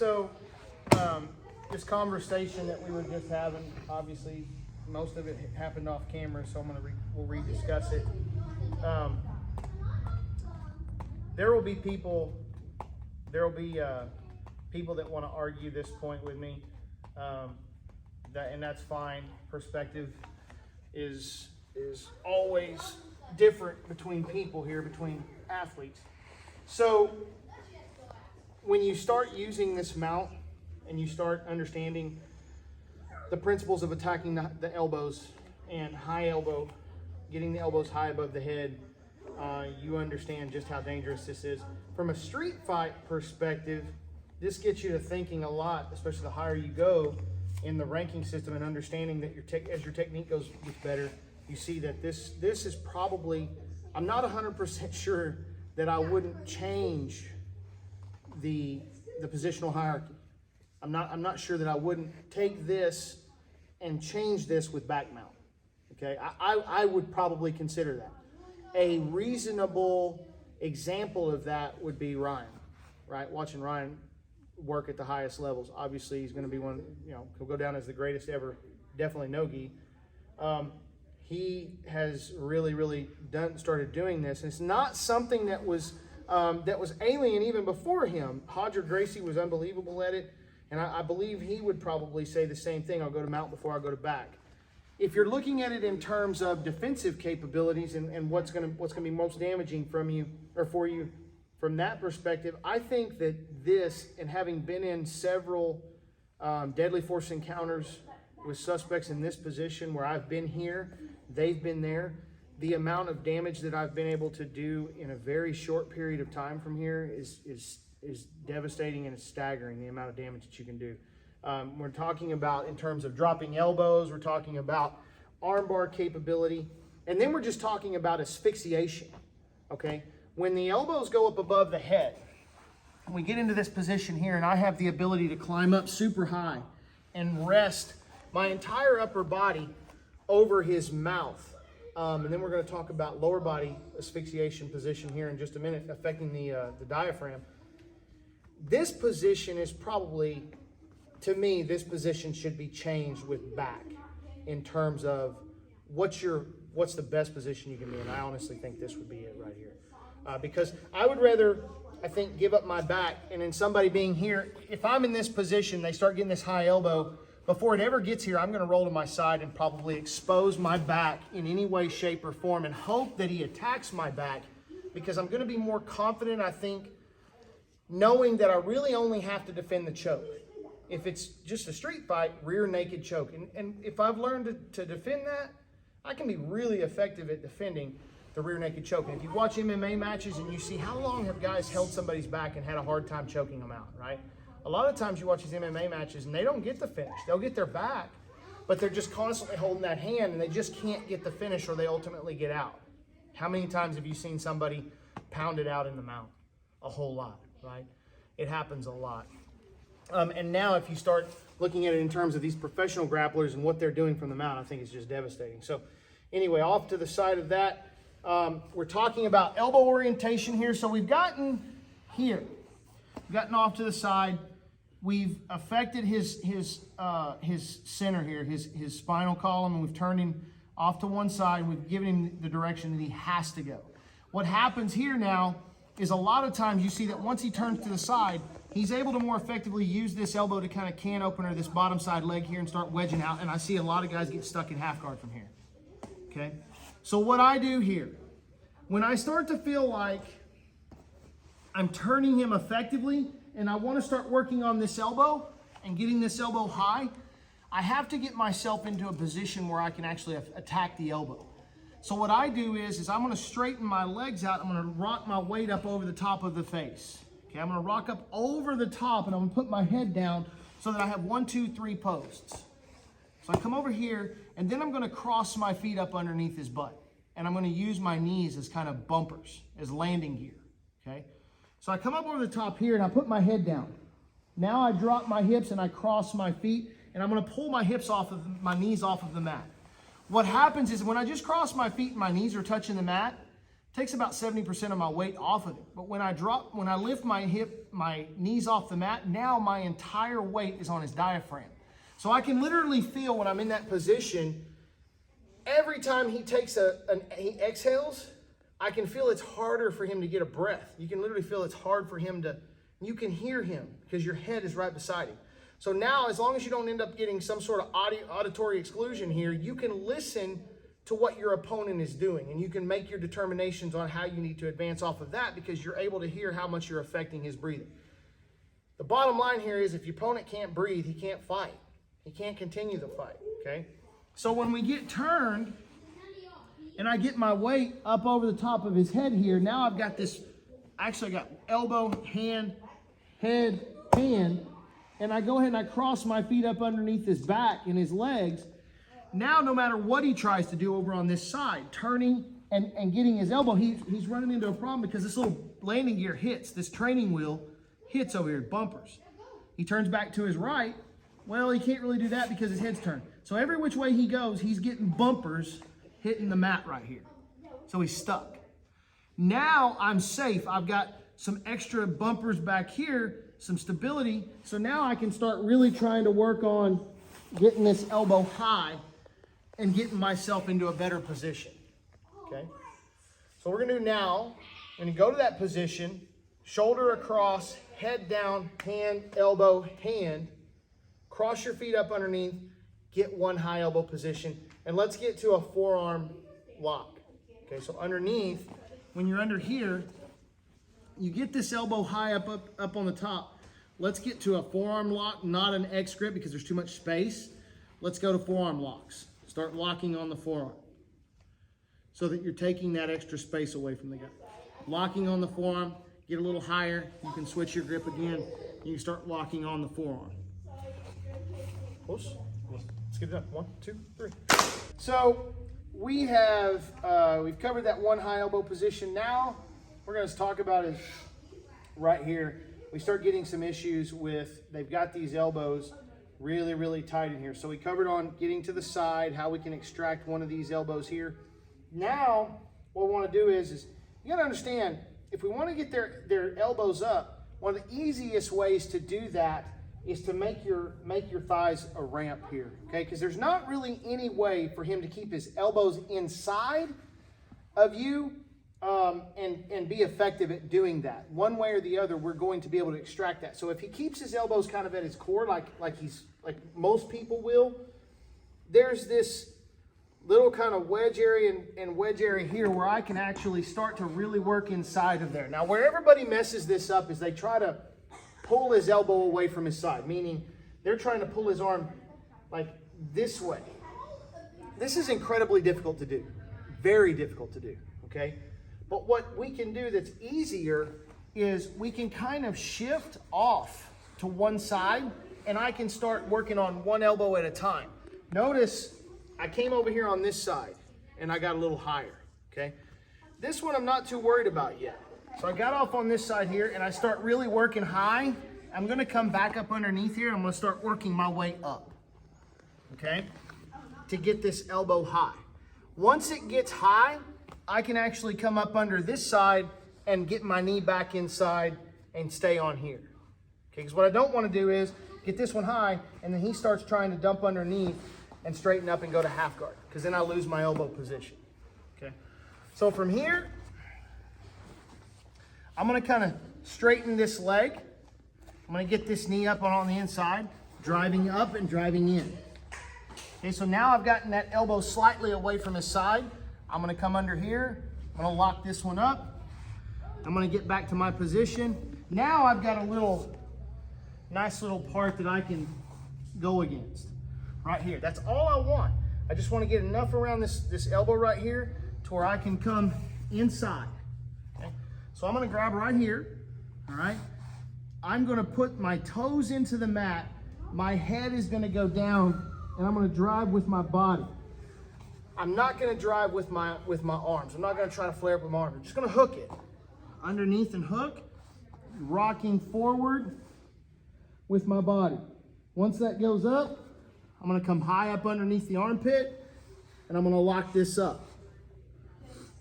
So this conversation that we were just having, obviously most of it happened off camera, so we'll rediscuss it. There will be people that want to argue this point with me, and that's fine. Perspective is always different between people here, between athletes. So when you start using this mount and you start understanding the principles of attacking the elbows and high elbow, getting the elbows high above the head, you understand just how dangerous this is. From a street fight perspective, this gets you to thinking a lot, especially the higher you go in the ranking system, and understanding that as your technique gets better, you see that this is probably, I'm not 100% sure that I wouldn't change the positional hierarchy. I'm not sure that I wouldn't take this and change this with back mount. Okay, I would probably consider that. A reasonable example of that would be Ryan, right? Watching Ryan work at the highest levels. Obviously, he's going to be one, he'll go down as the greatest ever, definitely no-gi. He has really started doing this. And it's not something that was alien even before him. Hodger Gracie was unbelievable at it, and I believe he would probably say the same thing. I'll go to mount before I go to back. If you're looking at it in terms of defensive capabilities and what's going to be most damaging from you or for you from that perspective, I think that this, and having been in several deadly force encounters with suspects in this position where I've been here, they've been there, the amount of damage that I've been able to do in a very short period of time from here is devastating, and it's staggering, the amount of damage that you can do. We're talking about in terms of dropping elbows, we're talking about armbar capability, and then we're just talking about asphyxiation, okay? When the elbows go up above the head, we get into this position here, and I have the ability to climb up super high and rest my entire upper body over his mouth. And then we're going to talk about lower body asphyxiation position here in just a minute, affecting the diaphragm. This position is probably, to me, this position should be changed with back in terms of what's the best position you can be in. I honestly think this would be it right here. Because I would rather, I think, give up my back, and then somebody being here, if I'm in this position, they start getting this high elbow, before it ever gets here, I'm going to roll to my side and probably expose my back in any way, shape, or form and hope that he attacks my back, because I'm going to be more confident, I think, knowing that I really only have to defend the choke. If it's just a street fight, rear naked choke. And if I've learned to defend that, I can be really effective at defending the rear naked choke. And if you watch MMA matches and you see how long have guys held somebody's back and had a hard time choking them out, right? A lot of times you watch these MMA matches and they don't get the finish. They'll get their back, but they're just constantly holding that hand and they just can't get the finish, or they ultimately get out. How many times have you seen somebody pound it out in the mount? A whole lot, right? It happens a lot. And now if you start looking at it in terms of these professional grapplers and what they're doing from the mount, I think it's just devastating. So anyway, off to the side of that, we're talking about elbow orientation here. So we've gotten here, gotten off to the side. We've affected his center here, his spinal column, and we've turned him off to one side, and we've given him the direction that he has to go. What happens here now is a lot of times you see that once he turns to the side, he's able to more effectively use this elbow to kind of can opener this bottom side leg here and start wedging out, and I see a lot of guys get stuck in half guard from here, okay? So what I do here, when I start to feel like I'm turning him effectively, and I want to start working on this elbow and getting this elbow high, I have to get myself into a position where I can actually attack the elbow. So what I do is I'm going to straighten my legs out. I'm going to rock my weight up over the top of the face. Okay, I'm going to rock up over the top, and I'm going to put my head down so that I have 1, 2, 3 posts. So I come over here, and then I'm going to cross my feet up underneath his butt. And I'm going to use my knees as kind of bumpers, as landing gear, okay? So I come up over the top here, and I put my head down. Now I drop my hips, and I cross my feet, and I'm going to pull my hips off of my knees off of the mat. What happens is when I just cross my feet and my knees are touching the mat, takes about 70% of my weight off of it. But when I lift my knees off the mat, now my entire weight is on his diaphragm. So I can literally feel when I'm in that position, every time he takes he exhales, I can feel it's harder for him to get a breath. You can literally feel it's hard for him to, you can hear him because your head is right beside him. So now, as long as you don't end up getting some sort of auditory exclusion here, you can listen to what your opponent is doing, and you can make your determinations on how you need to advance off of that because you're able to hear how much you're affecting his breathing. The bottom line here is if your opponent can't breathe, he can't fight. He can't continue the fight, okay? So when we get turned and I get my weight up over the top of his head here, now I've got this, actually I got elbow, hand, head, hand, and I go ahead and I cross my feet up underneath his back and his legs. Now, no matter what he tries to do over on this side, turning and getting his elbow, he's running into a problem because this little landing gear hits, this training wheel hits over here, bumpers. He turns back to his right. Well, he can't really do that because his head's turned. So every which way he goes, he's getting bumpers hitting the mat right here. So he's stuck. Now I'm safe. I've got some extra bumpers back here, some stability. So now I can start really trying to work on getting this elbow high and getting myself into a better position, okay? So we're gonna do now, when you go to that position, shoulder across, head down, hand, elbow, hand, cross your feet up underneath, get one high elbow position, and let's get to a forearm lock. Okay, so underneath, when you're under here, you get this elbow high up on the top. Let's get to a forearm lock, not an X grip because there's too much space. Let's go to forearm locks. Start locking on the forearm so that you're taking that extra space away from the guy. Locking on the forearm, get a little higher. You can switch your grip again. You can start locking on the forearm. Close. Let's get it done. 1, 2, 3. So we've covered that one high elbow position. Now we're going to talk about is right here. We start getting some issues with, they've got these elbows really, really tight in here. So we covered on getting to the side, how we can extract one of these elbows here. Now, what we want to do is you got to understand, if we want to get their elbows up, one of the easiest ways to do that is to make your thighs a ramp here, okay? Because there's not really any way for him to keep his elbows inside of you and be effective at doing that. One way or the other, we're going to be able to extract that. So if he keeps his elbows kind of at his core, like most people will, there's this little kind of wedge area and wedge area here where I can actually start to really work inside of there. Now, where everybody messes this up is they try to pull his elbow away from his side, meaning they're trying to pull his arm like this way. This is incredibly difficult to do, very difficult to do, okay? But what we can do that's easier is we can kind of shift off to one side and I can start working on one elbow at a time. Notice I came over here on this side and I got a little higher, okay? This one I'm not too worried about yet. So I got off on this side here and I start really working high. I'm gonna come back up underneath here. I'm gonna start working my way up, okay? To get this elbow high. Once it gets high, I can actually come up under this side and get my knee back inside and stay on here. Okay, because what I don't want to do is get this one high and then he starts trying to dump underneath and straighten up and go to half guard, because then I lose my elbow position. Okay, so from here, I'm going to kind of straighten this leg. I'm going to get this knee up on the inside, driving up and driving in. Okay, so now I've gotten that elbow slightly away from his side. I'm going to come under here. I'm going to lock this one up. I'm going to get back to my position. Now I've got a nice little part that I can go against right here. That's all I want. I just want to get enough around this elbow right here to where I can come inside. Okay? So I'm going to grab right here. All right. I'm going to put my toes into the mat. My head is going to go down and I'm going to drive with my body. I'm not going to drive with my arms. I'm not going to try to flare up with my arms. I'm just going to hook it underneath and hook, rocking forward with my body. Once that goes up, I'm going to come high up underneath the armpit and I'm going to lock this up.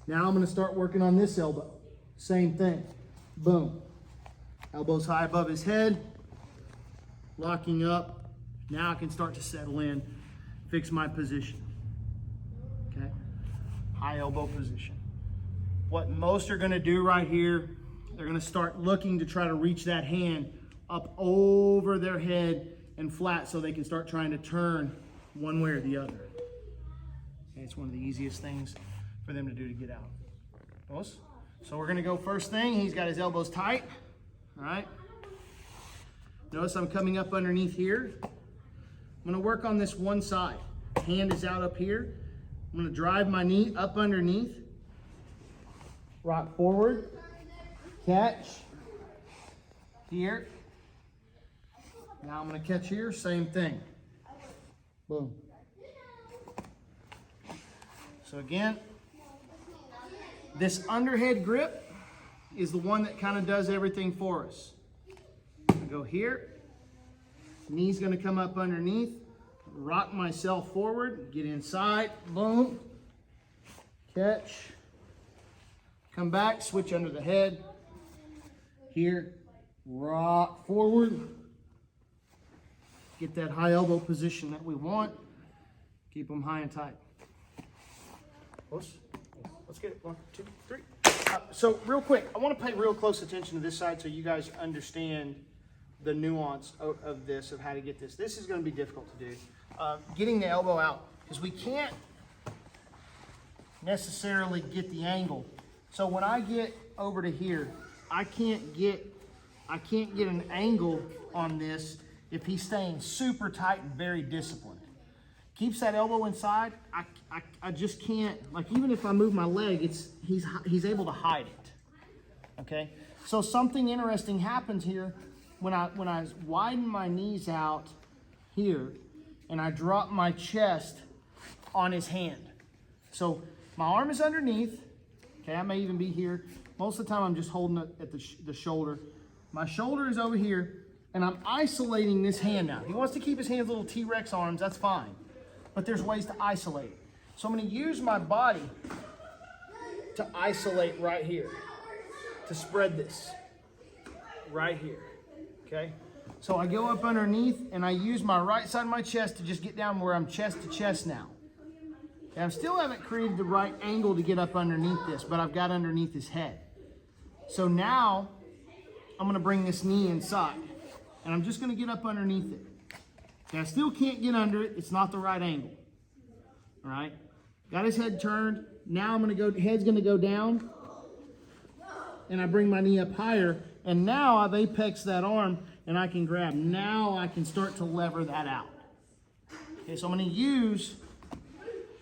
Now I'm gonna start working on this elbow. Same thing, boom. Elbows high above his head, locking up. Now I can start to settle in, fix my position, okay? High elbow position. What most are gonna do right here, they're gonna start looking to try to reach that hand up over their head and flat so they can start trying to turn one way or the other. Okay, it's one of the easiest things for them to do to get out. So we're gonna go first thing, he's got his elbows tight, all right? Notice I'm coming up underneath here. I'm gonna work on this one side. Hand is out up here. I'm gonna drive my knee up underneath, rock forward, catch, here. Now I'm gonna catch here, same thing. Boom. So again, this underhead grip is the one that kind of does everything for us. I go here, knee's gonna come up underneath, rock myself forward, get inside, boom, catch, come back, switch under the head, here, rock forward, get that high elbow position that we want, keep them high and tight. Let's get it, 1, 2, 3. So real quick, I want to pay real close attention to this side so you guys understand the nuance of this, of how to get this. This is going to be difficult to do. Getting the elbow out, because we can't necessarily get the angle. So when I get over to here, I can't get an angle on this if he's staying super tight and very disciplined. Keeps that elbow inside, I just can't, like even if I move my leg, he's able to hide it, okay? So something interesting happens here when I widen my knees out here and I drop my chest on his hand. So my arm is underneath, okay, I may even be here. Most of the time I'm just holding it at the shoulder. My shoulder is over here and I'm isolating this hand now. He wants to keep his hands little T-Rex arms, that's fine. But there's ways to isolate it. So I'm gonna use my body to isolate right here, to spread this right here, okay? So I go up underneath and I use my right side of my chest to just get down where I'm chest to chest now. And I still haven't created the right angle to get up underneath this, but I've got underneath his head. So now I'm gonna bring this knee inside and I'm just gonna get up underneath it. Okay, I still can't get under it. It's not the right angle. All right, got his head turned. Now I'm gonna go, head's gonna go down and I bring my knee up higher and now I've apexed that arm and I can grab. Now I can start to lever that out. Okay, so I'm gonna use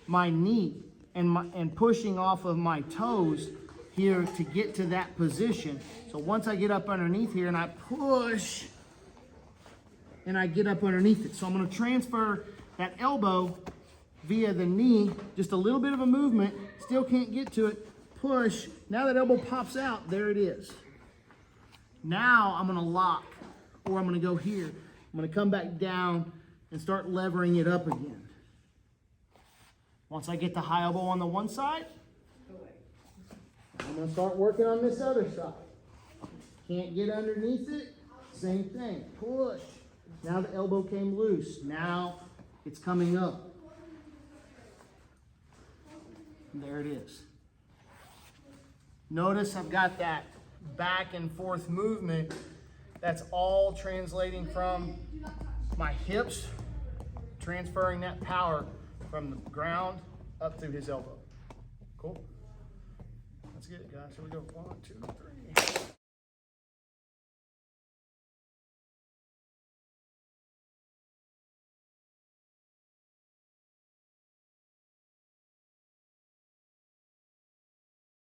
my knee and pushing off of my toes here to get to that position. So once I get up underneath here and I push, and I get up underneath it. So I'm gonna transfer that elbow via the knee, just a little bit of a movement, still can't get to it, push. Now that elbow pops out, there it is. Now I'm gonna lock, or I'm gonna go here. I'm gonna come back down and start levering it up again. Once I get the high elbow on the one side, I'm gonna start working on this other side. Can't get underneath it, same thing, push. Now the elbow came loose. Now it's coming up. There it is. Notice I've got that back and forth movement. That's all translating from my hips, transferring that power from the ground up through his elbow. Cool? Let's get it, guys. Here we go. 1, 2, 3.